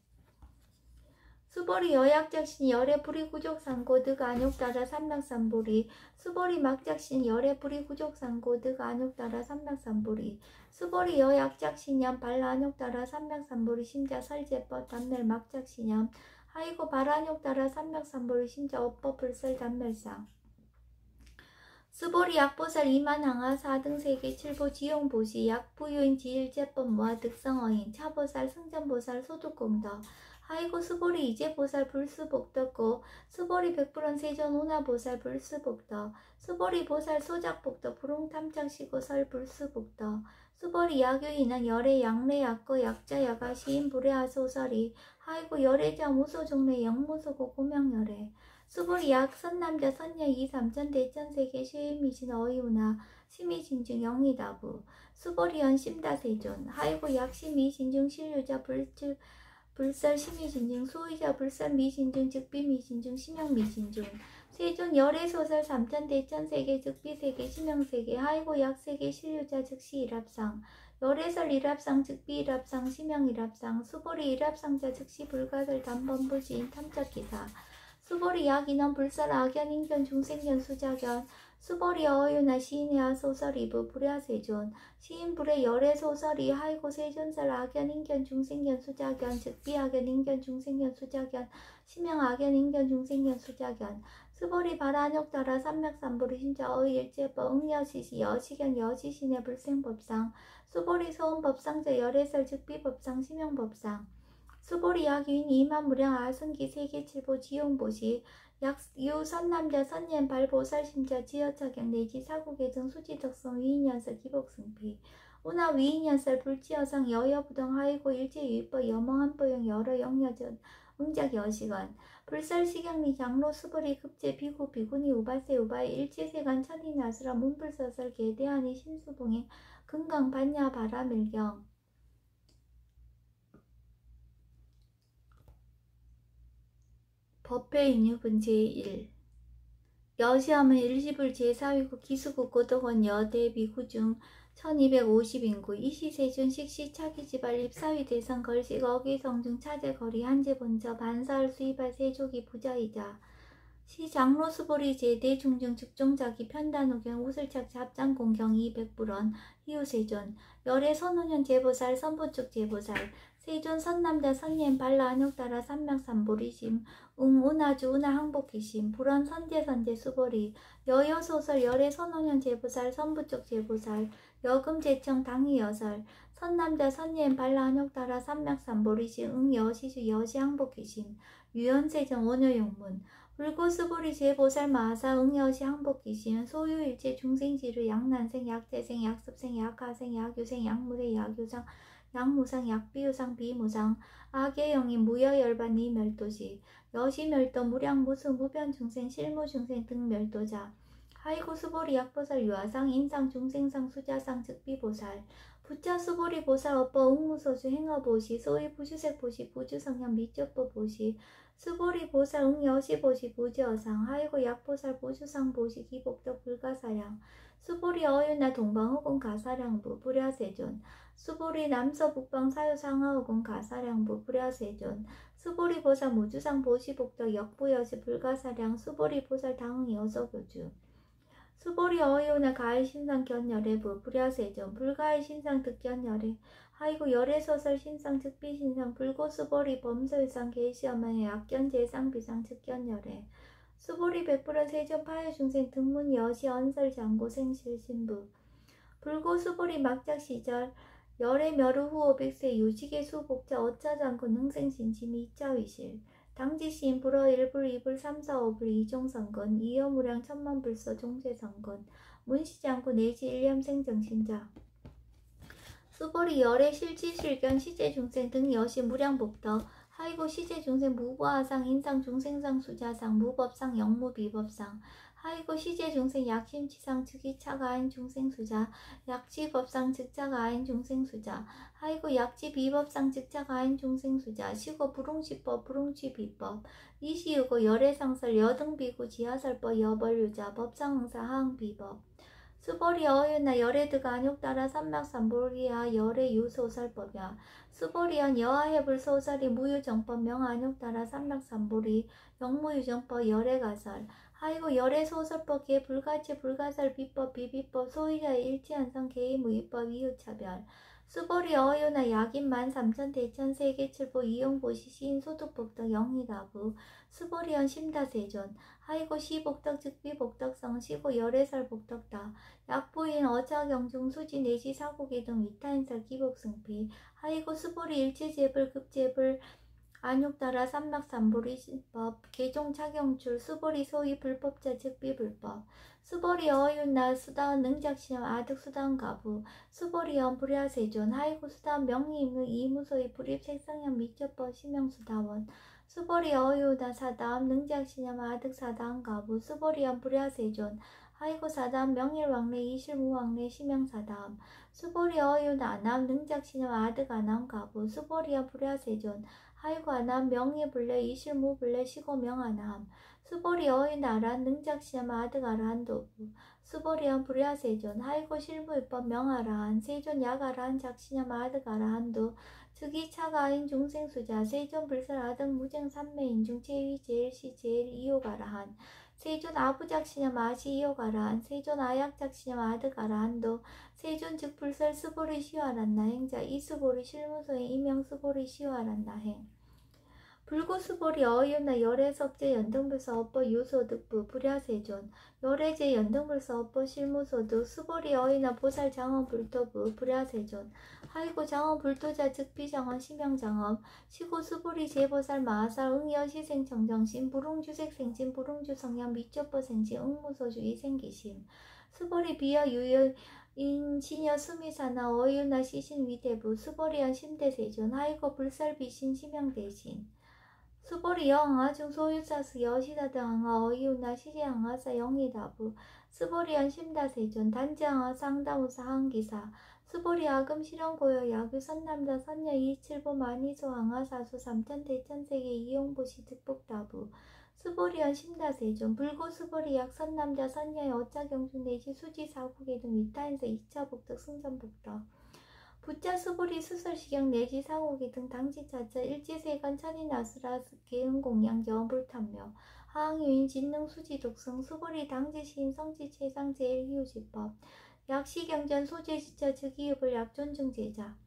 수보리 여약작신 열애 불이구족상고 득 안욕따라 삼명삼보리 수보리 막작신 열애 불이구족상고 득 안욕따라 삼명삼보리 수보리 여약작신염 발안욕따라 삼명삼보리 심자 설제법 단멸 막작신염 하이고 발안욕따라 삼명삼보리 심자 업법 불설 단멸상 수보리 약보살 이만항하 4등 세계 7보 지용보시 약부유인 지일제법 모아 득성어인 차보살 승전보살 소득공덕 하이고 수보리 이제보살 불수복덕고 수보리 100% 세전 운하보살 불수복덕 수보리 보살 소작복덕 불웅탐착시고 설 불수복덕 수보리 약유인한 열애 양래 약거 약자 야가 시인 불애하 소설이 하이고 열애자 무소종래 영무소고 고명열애 수보리 약 선남자 선녀 2, 3천 대천세계 시미신 어이우나 심의신중 영이다부 수보리연 심다세존 하이고 약 심의신중 신류자 불설 심의신중 소유자 불설 미신중 즉비미신중 심형미신중 세존 열애소설 3천 대천세계 즉비세계 심형세계 하이고 약세계 신류자 즉시 일합상 열애설 일합상 즉비 일합상 심형 일합상 수보리 일합상자 즉시 불가설 단번부지인 탐적기사 수보리 약인원 불설 악연 인견 중생견 수자견 수보리 어유나 시인해야 소설 이부 불야세존 시인 불의 열애 소설이 하이고 세존설 악연 인견 중생견 수자견 즉비 악연 인견 중생견 수자견 심형 악연 인견 중생견 수자견 수보리 발안욕따라 삼맥삼보리 신자 어일제법 응여시시 여시견 여시신의 불생법상 수보리 소음법상자 열애설 즉비법상 심형법상 수보리 약유인 이만무량 아승기 세계칠보 지용보시 약유 선남자 선년 발보살심자 지어차경 내지 사국의 등 수지덕성 위인연설 기복승피 운하 위인연설 불지어상 여여부동 하이고 일제유입법 여멍한법용 여러 영여전 응작 여시간 불설시경리 장로 수보리 급제 비구 비구니 우발세 우발 일제세간 천이나스라 문불서설 개대하니 신수봉행 금강 반야 바라밀경 법회인유분 제1 여시함은 일시불 제4위국 기수국 고덕원 여대비 구중 1250인구 이시세준 식시 차기지발 입사위 대상 걸식 어기성중 차제거리 한제본저 반사할 수입할 세조기 부자이자 시 장로수보리 제대 중중 즉종자기 편단후경 우슬착 잡장공경 200불원 희우세존 열애 선운현 제보살 선보축 제보살 세존 선남자 선예임 발라 안욕따라 삼맥삼보리심 운하주 운하 항복기심 불원 선제선제 수보리 여여소설 열애 선운현 제보살 선부축 제보살 여금제청 당희여설 선남자 선예임 발라 안욕따라 삼맥삼보리심 응여시주 여시 항복기심 유연세정 원효용문 불고수보리 제보살 마사 응여시 항복기심 소유일체 중생지르 약난생 약재생 약습생 약하생 약유생 약무대 약유상 약무상 약비유상 비무상 악예영인 무여열반 이멸도시 여시멸도 무량무수 무변중생 실무중생 등멸도자 하이고수보리 약보살 유아상 인상 중생상 수자상 즉비보살 부자수보리 보살 업보 응무소주 행어보시 소위 부주색보시 부주성향 미적보보시 수보리 보살 응여시보시 부지어상 하이고 약보살 보주상 보시 기복덕 불가사량 수보리 어윤나 동방호공 가사량부 불야세존 수보리 남서북방 사유상하호공 가사량부 불야세존 수보리 보살 무주상 보시복덕 역부여시 불가사량 수보리 보살 당응 여서교주 수보리 어이오나 가해 신상 견열애부 불야세존 불가해 신상 득견열애 하이고 열애소설 신상 즉비 신상 불고 수보리 범서일상 계시어마의 악견 제상 비상 즉견열애 수보리 백불원 세존 파해중생 등문 여시 언설 장고 생실 신부 불고 수보리 막작 시절 열애 멸후 후호 백세 유직의 수복자 어짜장고 능생신심이 이자위실 당지시인 불어 1불 2불 3, 4, 5불 이종선건 이여무량 천만불서 종제선건 문시장구 내지 일념생정신자 수보리 열애 실지실견 시제중생 등 여시 무량복덕 하이고 시제중생 무부하상 인상 중생상 수자상 무법상 영무비법상 하이고 시제중생 약심치상 즉이차가인 중생수자 약지법상 즉자가인 중생수자 하이고 약지비법상 즉자가인 중생수자 시고 불웅시법 불웅취비법 이시유고 열애상설 여등비구 지하설법 여벌유자 법상응사 하응비법 수보리 어윤나 열애드가 안욕따라 삼막삼보리야 열애유소설법야 수보리연 여하해불 소설이 무유정법 명안욕따라 삼막삼보리 영무유정법 열애가설 하이고 열애소설법 개 불가치 불가설 비법 비비법 소위자의 일치한성 개의무위법 이유차별 수보리 어유나 약인만 삼천 대천 세계칠보 이용보시 시인 소득복덕 영희다부 수보리연 심다세존 하이고 시복덕 즉비복덕성 시고 열애설 복덕다 약부인 어자경중 수지 내지 사고기 등 위타인설 기복승피 하이고 수보리 일체제불 급제불 안욕따라 삼막삼보리법 개종착용출 수보리 소위 불법자 즉비불법 수보리 어윤나 수다원 능작시험 아득수다원 가부 수보리연 불야세존 하이고 수다원 명의임의 이무소의 불입색상형 미적법 시명수다원 수보리 어유나 사다음 능작시념 아득사다원 가부 수보리연 불야세존 하이고 사다음 명일왕래 이실무왕래 시명사다음 수보리 어유나 아남 능작시념 아득아남 가부 수보리연 불야세존 하이고 아남 명의불래 이실무불래 시고명아남 수보리 어이나란 능작시험 아득아라한도부 수보리연 불야세존 하이고 실무입법 명아라한 세존 약아라한 작시념 아득아라한도 즉이차가인 중생수자 세존 불설 아득 무쟁 삼매인중 제위 제일시 제일 이호가라한 세존 아부작시념 아시 이호가라한 세존 아약작시념 아득아라한도 세존 즉 불설 수보리 시화란나 행자 이수보리 실무소의 이명수보리 시화란나 행 불고수보리 어이윤나 열애섭제 연등불서 업보 유소득부 불야세존 열애제 연등불서 업보 실무소득 수보리 어이나 보살 장원불토부 불야세존 하이고 장원불토자 즉비장원 심영장원 시고 수보리 제보살 마하살 응여시생 정정심 불웅주색생심 불웅주성향 미적보생심 응무소주 이생기심 수보리 비여 유여 인신여 수미사나 어이윤나 시신 위대부 수보리연 심대세존 하이고 불설비신 심영대신 수보리 여항아중 소유사스 여시다등항아 어이윤나 시제항아사 영희다부 수보리연 심다세존 단지항아 상다우사 항기사 수보리 아금 실현고여 야규 선남자 선녀 이칠보 만이소 항아사수 삼천대천세계 이용보시 득복다부 수보리연 심다세존 불고수보리 약선남자 선녀의 어짜경중 내지 수지 사국의 등 위타인서 2차 복덕 승전복덕 부자 수보리 수설시경 내지 사국의 등 당지자자 일지세간 천인아수라 개응공양 여불탐묘 하항유인 진능 수지 독성 수보리 당지시인 성지 최상 제일희우지법 약시경전 소재지자 즉이읍을 약존증제자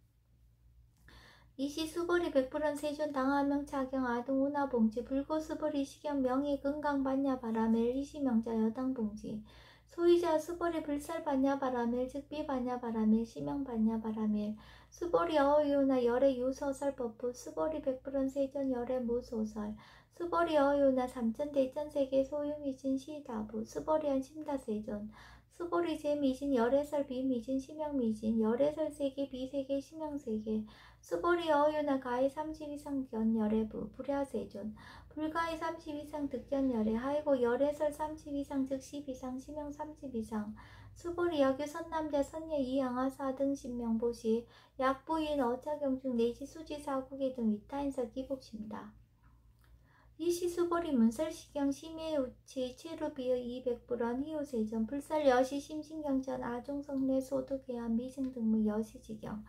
이시 수보리 백불원 세존 당하명차경 아등 운하봉지 불고수보리 시경 명예 건강 반야바라멜 이시명자 여당봉지 소유자 수보리 불살 반야바라멜 즉비 반야바라멜 시명 반야바라멜 수보리 어유나 열의 유소설법부 수보리 백불원 세존 열의 무소설 수보리 어유나 삼천대천세계 소유미진 시다부 수보리한 심다세존 수보리 제미진 열애설 비미진 시명미진 열애설 세계 비세계 시명세계 수보리 어유나 가히 30 이상 견열애부 불야세존 불가히 30 이상 득견열애 하이고 열애설 30 이상 즉 10 이상 시명 30 이상 수보리 약유 선남자 선녀 이양하 4등 신명보시 약부인 어차경중 내지 수지 사국의 등 위타인서 기복심다. 이시 수보리 문설시경 심해우치 체루비의 200불원 희우세전 불살 여시 심신경전 아종성내 소득해안 미증 등문 여시지경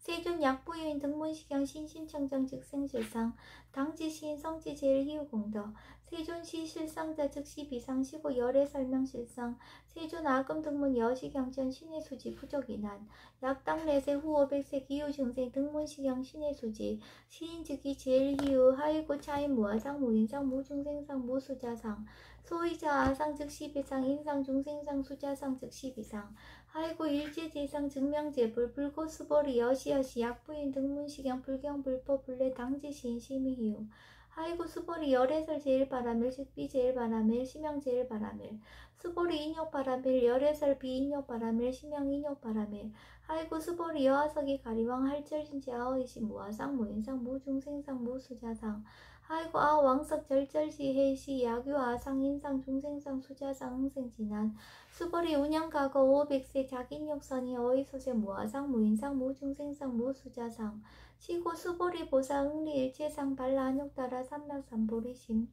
세존 약부유인 등문시경 신신청정 즉생실상 당지시인 성지제일희우공덕 세존시 실상자 즉시 비상시고 열애 설명실상 세존 아금 등문 여시경전 신의수지 부족이난 약당내세 후오백세 기후증생 등문시경 신의수지 시인즉이 제일희우 하이고 차인 무아상 무인상 무중생상 무수자상 소이자 아상 즉시 비상 인상 중생상 수자상 즉시 비상 하이고 일제제상 증명제불 불고수보리 여시여시 약부인 등문시경 불경불포 불례 당지시인 심의희우 하이고 수보리 열애설 제일바라밀 즉비 제일바라밀 시명 제일바라밀 수보리 인욕바라밀 열애설 비인욕바라밀 시명 인욕바라밀 하이고 수보리 여하석이 가리왕 할절신지 아어이시 무아상 무인상 무중생상 무수자상 하이고 아왕석 절절시 해시 야규 아상 인상 중생상 수자상 흥생진한 수보리 운영가거 500세 자긴욕선이 어이소세 무아상 무인상 무중생상 무수자상 시고 수보리 보사 응리 일체상 발라한욕따라 삼명삼보리심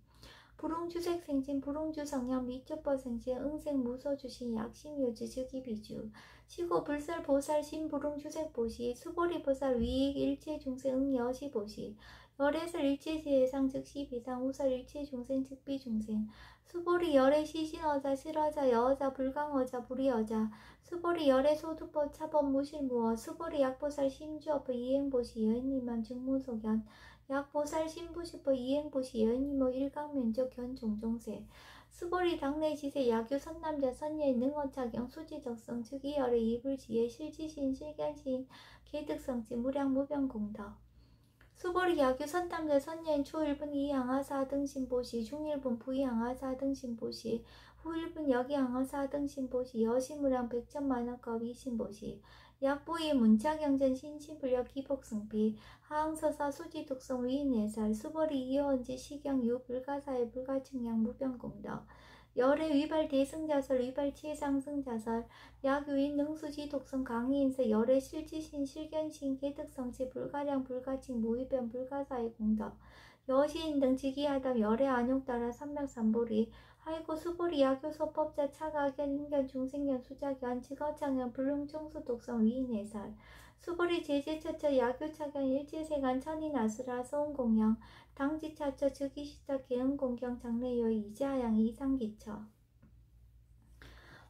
불웅주색생진 불웅주성양 미초법생진 응생 무소주신 약심요지 즉이비주 시고 불설 보살 신불웅주색보시 수보리 보살 위익 일체중생 응여시보시 열애설 일체지혜상 즉시 비상 우설 일체중생 즉비중생 수보리 열애 시신어자 실어자 여어자 불강어자 불이어자 수보리 열애 소두법 차법 무실무어 수보리 약보살 심주어법 이행보시 여인님만 중무소견 약보살 신부시법 이행보시 여인님모 일강면적 견종종세 수보리 당내지세 야규 선남자 선예의 능어차경 수지적성 즉이 열애 이불지혜 실지신 실견신 개득성지 무량무변공덕 수보리 야규 선남자 선녀인 초일분 이양하사 등신보시 중일분 부이양하사 등신보시 후일분 여기양하사 등신보시 여시무량 백천만원급 이신보시 약부이 문자경전 신신불력 기복승비 하항서사 수지독성 위인해설 수보리 이어언지 시경유 불가사의 불가측량 무변공덕 열의 위발 대승자설 위발 치상승자설 약유인 능수지 독성 강의인서 열의 실지신 실견신 개득성치 불가량 불가칭 무위변 불가사의 공덕 여시인 등 직이하담 열의 안욕따라 삼명삼보리 하이고 수보리 약효소법자 차가견 인견 중생견 수자견 직어창견 불능청수 독성 위인해설 수보리 제제처처 약효차견 일제세간 천인아수라 소음공양 당지차처 즉이시처 개음공경 장래요의 이자양 이상기처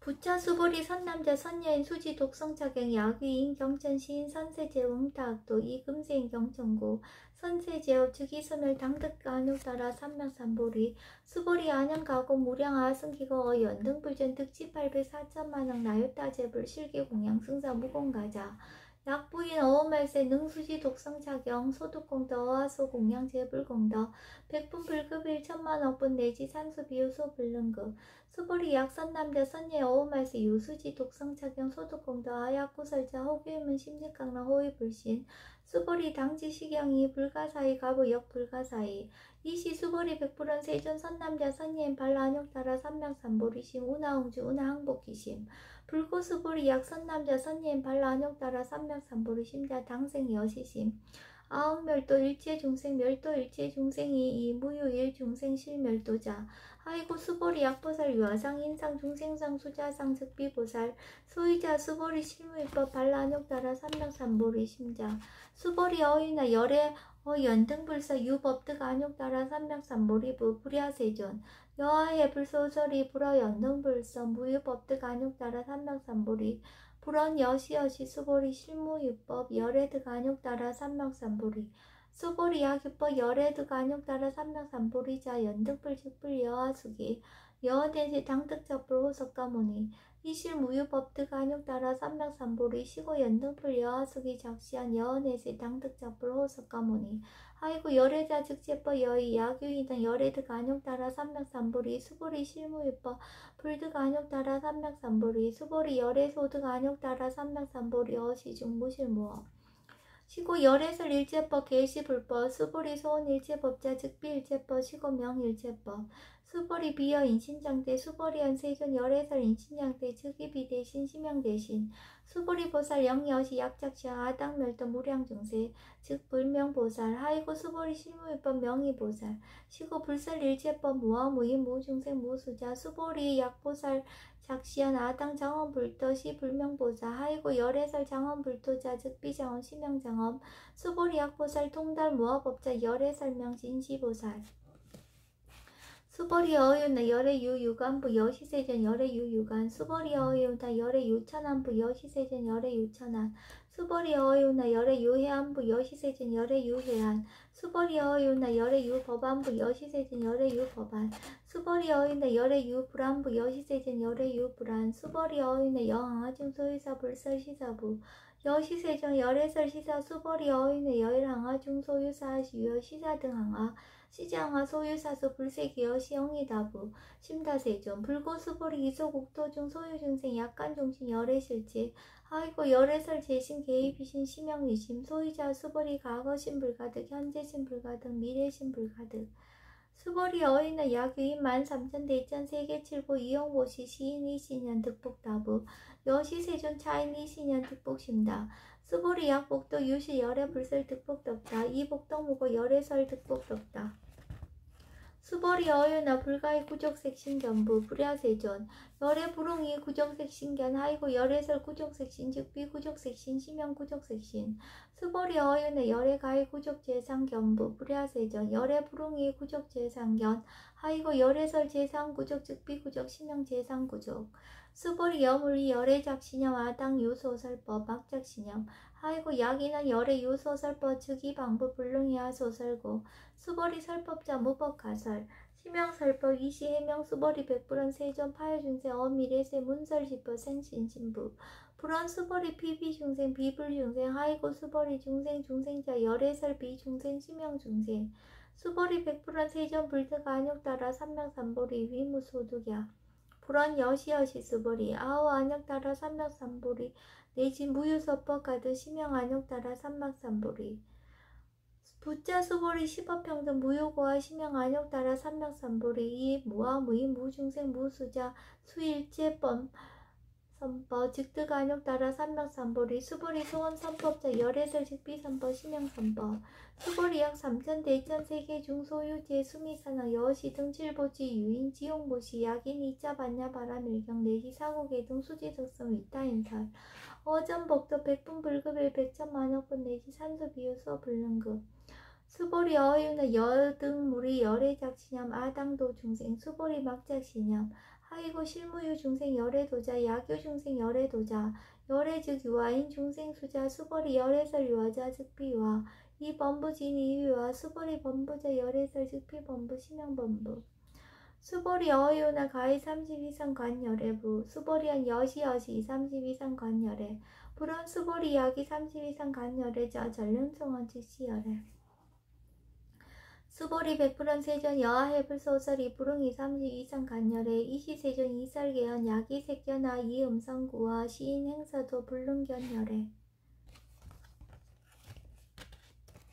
부차 수보리 선남자 선녀인 수지 독성차경 야귀인 경천시인 선세제 응타악도 이금세인 경천고 선세제업 즉이소멸 당득가 안욕따라 삼명삼보리 수보리 안양가고 무량 아승기거 어연 등불전 득지 804천만억 나요따제불 실계공양 승사 무공가자 약부인 어음말세 능수지 독성차경 소득공덕 어하소 공양제불공덕 백분불급 1천만억분 내지 산수비유소 불능급 수보리 약선남자 선예 어음말세 유수지 독성차경 소득공덕 아약구설자 호규문 심직강랑 호위불신 수보리 당지시경이 불가사의 가부 역불가사의 이시 수보리 백불원 세존 선남자 선예인 발라안욕따라 삼명삼보리심 운하홍주 운하항복기심 불고수보리 약선남자 선예인 발라안욕따라 삼명삼보리 심자 당생 여시심 아홉멸도 일체중생 멸도 일체중생이 이 무유일중생 실멸도자 아이고 수보리 약보살 유아상 인상 중생상 수자상 즉비보살 소이자 수보리 실무입법 발라욕따라 삼명삼보리 심자 수보리 어유나 열애 연등불사 유법득 안욕따라 삼명삼보리부 불야세존 여하의 불소설이 불어 연등불서 무유법득 안욕따라 삼명삼보리 불언 여시여시 수보리 실무유법 열애득 안욕따라 삼명삼보리 수보리 약유법 열애득 안욕따라 삼명삼보리자 연등불 즉불 여하수기 여하대시 당득적불 호석가모니 이실무유법득 안욕따라 삼명삼보리 시고 연등불 여하수기 작시한 여하내시 당득적불 호석가모니 아이고 열애자 즉제법 여의 약유이당 열애득 안욕따라 삼명삼보리 수보리 실무유법 불득 안욕따라 삼명삼보리 수보리 열애소득 안욕따라 삼명삼보리 어시중 무실무어 시고 열애설 일제법 계시불법 수보리 소원 일제법자 즉비 일제법 시고 명일제법 수보리 비여 인신장대 수보리 연세존 열애설 인신장대 즉이비 대신 심형 대신 수보리 보살 영여시 약작시야 아당멸도 무량중세 즉 불명보살 하이고 수보리 실무유법 명의보살 시고 불설 일제법 무아무인 무중생 무수자 수보리 약보살 작시한 아당 장엄불도시 불명보사 하이고 열애설 장엄불도자 즉비장엄 심형장엄 수보리 약보살 통달 무아법자 열애설 명진시보살 수보리 어유나 열애유 유간부 여시세전 열애유 유간 수보리 어유나 열애유 천안부 여시세전 열애유 천안 수보리 어유나 열애유 해안부 여시세전 열애유 해안 수보리 어유나 열애유 법안부 여시세전 열애유 법안 수보리 어유나 열애유 불안부 여시세전 열애유 불안 수보리 어유나 여항아중 소유사 불설시사부 여시세전 열애설 시사 수보리 어유나 열항아중 소유사 유여 시사 등 항아 시장화 소유사수 불세기여 시영이다부 심다세존 불고수보리 이소국토중 소유중생 약간종신 열애실지 아이고 열애설 재신 개입이신 심영위심 소유자 수보리 과거신 불가득 현재신 불가득 미래신 불가득 수보리 어이나 약유인 13,000대천 세계칠보 이용보시 시인 이신년 득복다부 여시세존 차인 이신년 득복심다 수보리 약복도 유시 열애 불설 득복덕다 이복덕무고 열애설 득복덕다 수보리 어유나 불가의 구족색신견부 불야세존 열애 불웅이 구족색신견 하이고 열애설 구족색신 즉비 구족색신 심형 구족색신 수보리 어유나 열애 가의 구족재상견부 불야세존 열애 불웅이 구족재상견 하이고 열애설 재상구족 즉비 구족 심형 재상구족 수보리 여물리 열애작신념 아당 유소설법 막작신념 하이고 약이나 열애 유소설법 즉이 방부 불능이하 소설고 수보리 설법자 무법가설 심형설법 이시 해명 수보리 백불원 세존 파여중세 어미래세 문설시법 생신신부 불원 수보리 피비중생 비불중생 하이고 수보리 중생 중생자 열애설 비중생 심형중생 수보리 백불원 세존 불득 안욕따라 삼명삼보리 위무소득야 불원 여시여시 수보리 아우 안욕따라 삼명삼보리 내지 무유서법 가득 심형 안욕따라 삼명삼보리 부자 수보리 시법평등 무효고와 심형 안욕따라 삼명삼보리 이 무아 무인 무중생 무수자 수일체법 선법 즉득 안욕따라 삼명삼보리 수보리 소원 선법자 열애설 즉비선법 심형선법 수보리 약 3,000대천 세계 중소유제 수미산업 여시 등 칠보지 유인 지용보시 약인 이자 반야 바람일경 내시 사고계 등 수지적성 위타인설 어전복도 백분불급일 백천만억분 내시 산소비유소 불능급 수보리 어유나 여등무리 열애작신념 아당도 중생 수보리 막작신념 하이고 실무유 중생 열애도자 약유 중생 열애도자 열애즉 유아인 중생 수자 수보리 열애설 유아자 즉비유아 이 범부진 이유와 수보리 범부자 열애설 즉비범부 심형범부 수보리 어유나 가히 32상 관열애부 수보리한 여시여시 32상 관열애 불원 수보리 약이 32상 관열애자 전륜성원 즉시열애 수보리 백불원 세전 여하해불 소설이 불응이 32상 간열에 이시세전 이설계연 약이 색견아 이음성구와 시인 행사도 불능견열에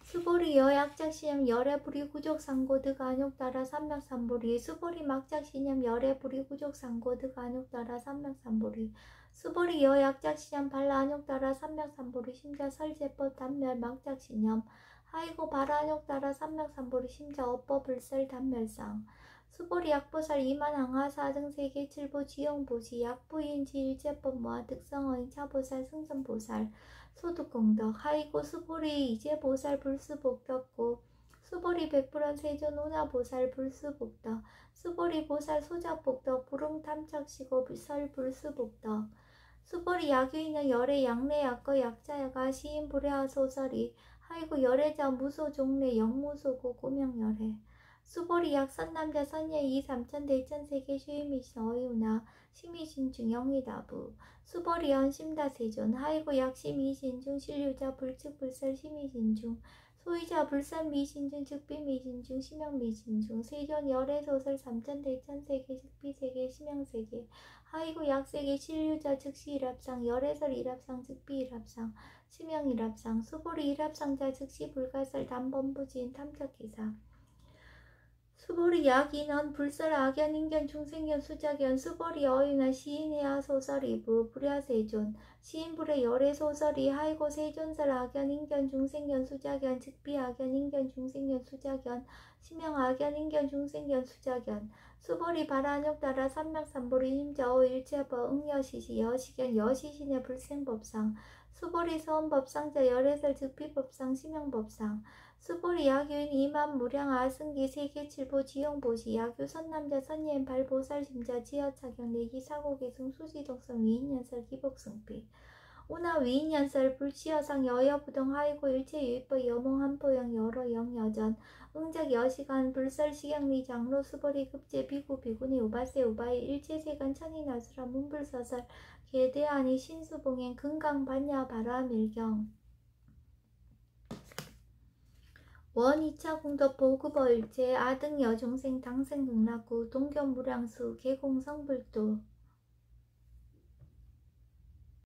수보리 여약작시념 열애불이 구족상고득 안욕따라 삼명삼보리 수보리 막작시념 열애불이 구족상고득 안욕따라 삼명삼보리 수보리 여약작시념 발라 안욕따라 삼명삼보리 심자 설제법 단멸 막작시념 하이고 바라욕 따라 삼맥삼보리 심자 업보 불설 단멸상 수보리 약보살 이만항하 사등세계 칠보 지용보시 약부인지 일제법 모아 득성어인 차보살 승전보살 소득공덕 하이고 수보리 이제보살 불수복덕고 수보리 백불원 세존 운하보살 불수복덕 수보리 보살 소작복덕 부릉탐착시고 설 불수복덕 수보리 야규인의 열애 양내 약거 약자야가 시인 불야하 소설이 하이고 열애자 무소 종래 영무소고 꾸명열애 수보리 약 선남자 선예 이 삼천 대천 세계 슈이미신 어이우나 심이신중 영이다부 수보리 연심다 세존 하이고 약 심이신중 신류자 불측불설 심이신중 소이자 불산 미신중 즉비미신중 심영미신중 세존 열애소설 삼천 대천 세계 즉비세계 심영세계 하이고 약세계 신류자 즉시 일합상 열애설 일합상 즉비 일합상 심영 일합상 수보리 일합상자 즉시 불가설 담범부지인 탐탁기사 수보리 약인원 불설 악연 인견 중생견 수작견 수보리 어유나 시인해야 소설이부 불야세존 시인불의 열애 소설이 하이고 세존설 악연 인견 중생견 수작견 즉비 악연 인견 중생견 수작견 심영 악연 인견 중생견 수작견 수보리 바라욕 따라 삼맥삼보리 힘자오 일체법 응여시시 여시견 여시신의 불생법상 수보리 서원법상자 열애설 즉비법상 심영법상 수보리 야규인 이만 무량 아승기 세계칠보 지용보시 야규 선남자 선예인 발보살 심자 지어차경 내기 사고계승 수지독성 위인연설 기복승비 오나 위인연설 불치여상 여여부동 하이고 일체유입법 여몽한포영 여러영 여전 응적 여시간 불설 시경리 장로 수보리 급제 비구 비구니 우바세 우바이 일체세간 천이나수라 문불서설 계대하니 신수봉행 금강반야 바라밀경 원 2차 공덕 보급어일체 아등 여종생 당생극락구 동견무량수 계공성불도